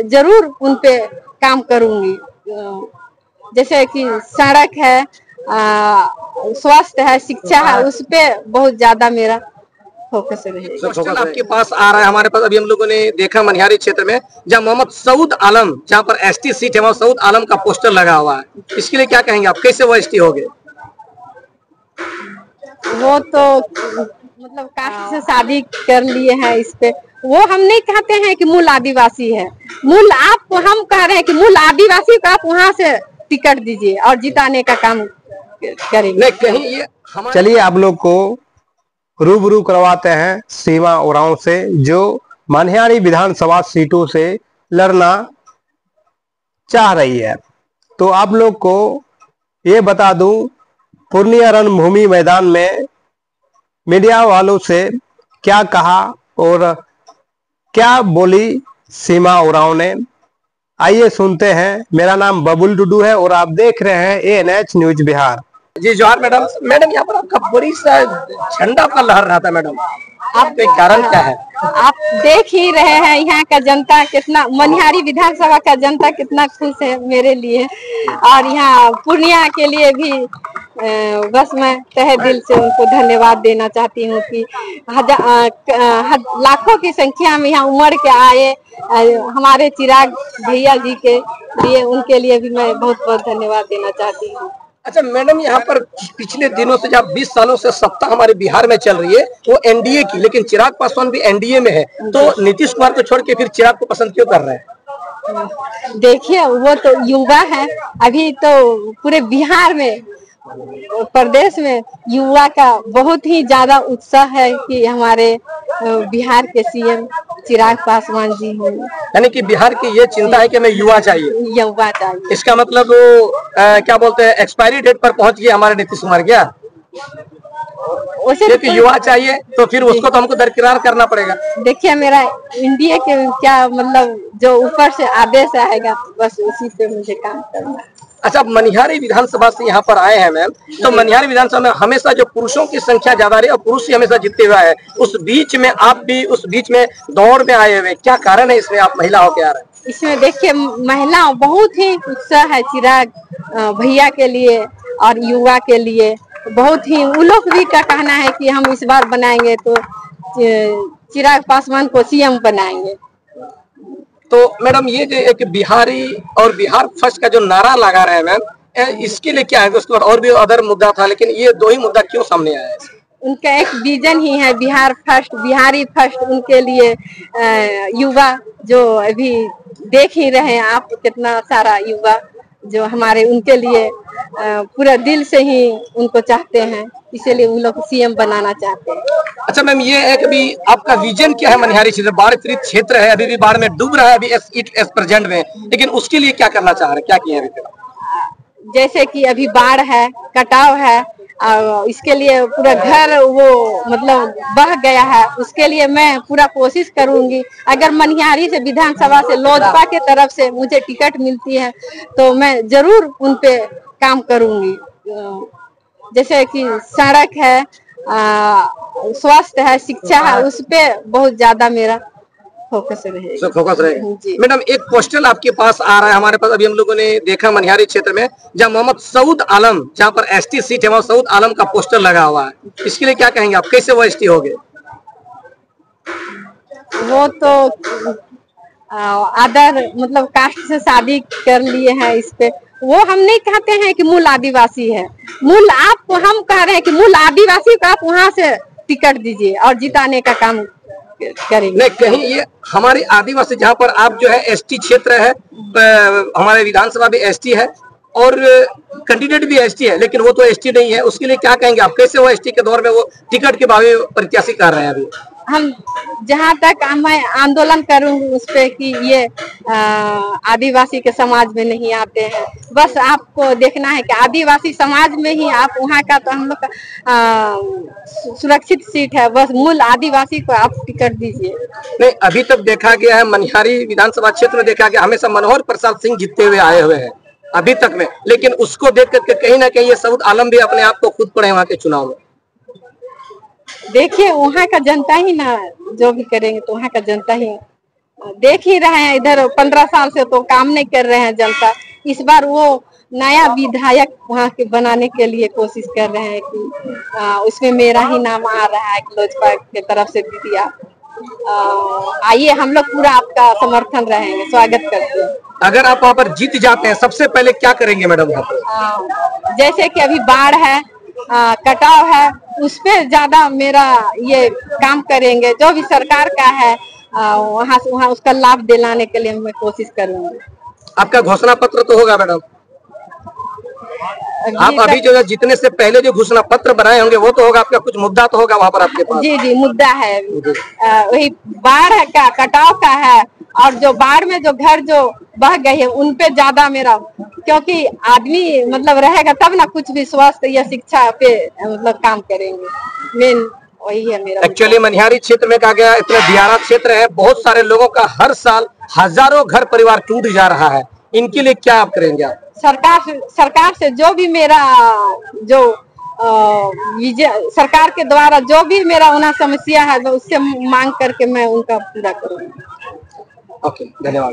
जरूर उन पे काम करूंगी। जैसे कि सड़क है, स्वास्थ्य है, शिक्षा है, उस पे बहुत ज्यादा मेरा फोकस रहेगा। क्वेश्चन आपके पास आ रहा है हमारे पास। अभी हम लोगों ने देखा मनिहारी क्षेत्र में जहाँ मोहम्मद सऊद आलम, जहाँ पर एसटी सीट है, वहाँ सऊद आलम का पोस्टर लगा हुआ है। इसके लिए क्या कहेंगे आप, कैसे वो एसटी हो गए? वो तो मतलब कास्ट से शादी कर लिए हैं, इस पे वो हम नहीं कहते हैं कि मूल आदिवासी है। मूल आप हम कह रहे हैं कि मूल आदिवासी को आप वहाँ से टिकट दीजिए और जिताने का काम करेंगे। नहीं कहीं ये चलिए आप लोग को रूबरू करवाते हैं सीमा उरांव से, जो मनिहारी विधानसभा सीटों से लड़ना चाह रही है। तो आप लोग को ये बता दूं, पूर्णिया रणभूमि मैदान में मीडिया वालों से क्या कहा और क्या बोली सीमा उरांव ने, आइए सुनते हैं। मेरा नाम बबुल डुडू है और आप देख रहे हैं ANH न्यूज बिहार। जी जोहार मैडम। मैडम यहाँ पर आपका बड़ी सा झंडा का लहर रहा था मैडम, आपका कारण क्या है? आप देख ही रहे हैं यहाँ का जनता कितना, मनिहारी विधानसभा का जनता कितना खुश है मेरे लिए, और यहाँ पूर्णिया के लिए भी बस मैं तहे दिल से उनको धन्यवाद देना चाहती हूँ कि लाखों की संख्या में यहाँ उमड़ के आए हमारे चिराग भैया जी के लिए, उनके लिए भी मैं बहुत बहुत धन्यवाद देना चाहती हूँ। अच्छा मैडम, यहाँ पर पिछले दिनों से जब 20 सालों से सत्ता हमारे बिहार में चल रही है वो एनडीए की, लेकिन चिराग पासवान भी एनडीए में है, तो नीतीश कुमार को छोड़ के फिर चिराग को पसंद क्यों कर रहे हैं? देखिए वो तो युवा है, अभी तो पूरे बिहार में, प्रदेश में युवा का बहुत ही ज्यादा उत्साह है कि हमारे बिहार के सीएम चिराग पासवान जी हैं। यानी कि बिहार की ये चिंता है कि हमें युवा चाहिए। युवा चाहिए, इसका मतलब वो क्या बोलते हैं, एक्सपायरी डेट पर पहुंच गए हमारे नीतीश कुमार क्या? क्योंकि युवा चाहिए तो फिर उसको तो हमको दरकिरार करना पड़ेगा। देखिए मेरा इंडिया के क्या मतलब, जो ऊपर से आदेश आएगा बस उसी पे मुझे काम करना है। अच्छा, मनिहारी विधानसभा से यहाँ पर आए हैं मैम, तो मनिहारी विधानसभा में हमेशा जो पुरुषों की संख्या ज्यादा रही और पुरुष ही हमेशा जीतते हुए है, उस बीच में आप भी उस बीच में दौड़ में आए हुए, क्या कारण है इसमें आप महिला होके आ रहे हैं? इसमें देखिए महिला बहुत ही उत्साह है चिराग भैया के लिए और युवा के लिए, बहुत ही उन लोग भी का कहना है कि हम इस बार बनाएंगे तो चिराग पासवान को सीएम बनाएंगे। तो मैडम ये जो एक बिहारी और बिहार फर्स्ट का जो नारा लगा रहे हैं मैम, इसके लिए क्या है? उसके बाद और भी अदर मुद्दा था, लेकिन ये दो ही मुद्दा क्यों सामने आया है? उनका एक विजन ही है बिहार फर्स्ट, बिहारी फर्स्ट। उनके लिए युवा जो अभी देख ही रहे हैं आप, कितना सारा युवा जो हमारे उनके लिए पूरा दिल से ही उनको चाहते हैं, इसीलिए उन लोग सीएम बनाना चाहते हैं। अच्छा मैम, ये है कि अभी आपका विजन क्या है? मनिहारी क्षेत्र बाढ़ पीड़ित क्षेत्र है, अभी भी बाढ़ में डूब रहा है अभी एस प्रेजेंट में, लेकिन उसके लिए क्या करना चाह रहे हैं, क्या किए अभी तक? जैसे कि अभी बाढ़ है, कटाव है, और इसके लिए पूरा घर वो मतलब बह गया है, उसके लिए मैं पूरा कोशिश करूंगी। अगर मनिहारी से विधानसभा से लोजपा के तरफ से मुझे टिकट मिलती है तो मैं जरूर उन पे काम करूंगी। जैसे कि सड़क है, स्वास्थ्य है, शिक्षा है, उस पे बहुत ज्यादा मेरा फोकस रहेगा। मैडम एक पोस्टर आपके पास आ रहा है हमारे पास। अभी हम लोगों ने देखा मनिहारी क्षेत्र में जहाँ मोहम्मद सऊद आलम, जहाँ पर एसटी सीट है, वहाँ सऊद आलम का पोस्टर लगा हुआ है। इसके लिए क्या कहेंगे आप, कैसे वो एसटी हो गए? वो तो अदर मतलब कास्ट से शादी कर लिए हैं, इस पे वो हम नहीं कहते हैं कि मूल आदिवासी है। मूल आप हम कह रहे हैं कि मूल आदिवासी को आप वहाँ से टिकट दीजिए और जिताने का काम करेंगे। नहीं कहीं ये हमारी आदिवासी, जहाँ पर आप जो है एसटी क्षेत्र है, हमारे विधानसभा भी एसटी है और कैंडिडेट भी एसटी है, लेकिन वो तो एसटी नहीं है, उसके लिए क्या कहेंगे आप, कैसे वो एसटी के दौर में वो टिकट के बारे में प्रत्याशी कर रहे हैं? अभी हम जहाँ तक मैं आंदोलन करूंगी उस पे कि ये आदिवासी के समाज में नहीं आते हैं। बस आपको देखना है कि आदिवासी समाज में ही आप वहाँ का, तो हम लोग का सुरक्षित सीट है, बस मूल आदिवासी को आप टिकट दीजिए। नहीं, अभी तक देखा गया है मनिहारी विधानसभा क्षेत्र में देखा गया हमेशा मनोहर प्रसाद सिंह जीतते हुए आए हुए हैं अभी तक में, लेकिन उसको देख करके कहीं ना कहीं ये सऊद आलम भी अपने आप को खुद पड़े वहाँ के चुनाव में। देखिए वहाँ का जनता ही ना जो भी करेंगे, तो वहाँ का जनता ही देख ही रहे हैं, इधर 15 साल से तो काम नहीं कर रहे हैं जनता। इस बार वो नया विधायक वहाँ के बनाने के लिए कोशिश कर रहे हैं कि उसमें मेरा ही नाम आ रहा है कि लोजपा के तरफ से दीदिया। आइए, हम लोग पूरा आपका समर्थन रहेंगे, स्वागत करते हैं। अगर आप वहाँ पर जीत जाते हैं, सबसे पहले क्या करेंगे मैडम वहाँ पर? जैसे कि अभी बाढ़ है, कटाव है, उस पे ज्यादा मेरा ये काम करेंगे। जो भी सरकार का है वहाँ उसका लाभ दिलाने के लिए मैं कोशिश करूंगी। आपका घोषणा पत्र तो होगा मैडम? आप अभी जो है जीतने से पहले जो घोषणा पत्र बनाए होंगे वो तो होगा, आपका कुछ मुद्दा तो होगा वहाँ पर आपके पास? जी जी, मुद्दा है। वही बाढ़ का, कटाव का है, और जो बाढ़ में जो घर जो बह गए हैं उन पे ज्यादा मेरा, क्योंकि आदमी मतलब रहेगा तब ना कुछ भी स्वास्थ्य या शिक्षा पे मतलब काम करेंगे। मेन वही है मेरा। एक्चुअली मनिहारी क्षेत्र में कहा गया इतना दियारा क्षेत्र है, बहुत सारे लोगों का हर साल हजारों घर परिवार टूट जा रहा है, इनके लिए क्या आप करेंगे? आप सरकार से जो भी मेरा जो सरकार के द्वारा जो भी मेरा उन्हें समस्या है उससे मांग करके मैं उनका पूरा करूँगी। ओके, धन्यवाद।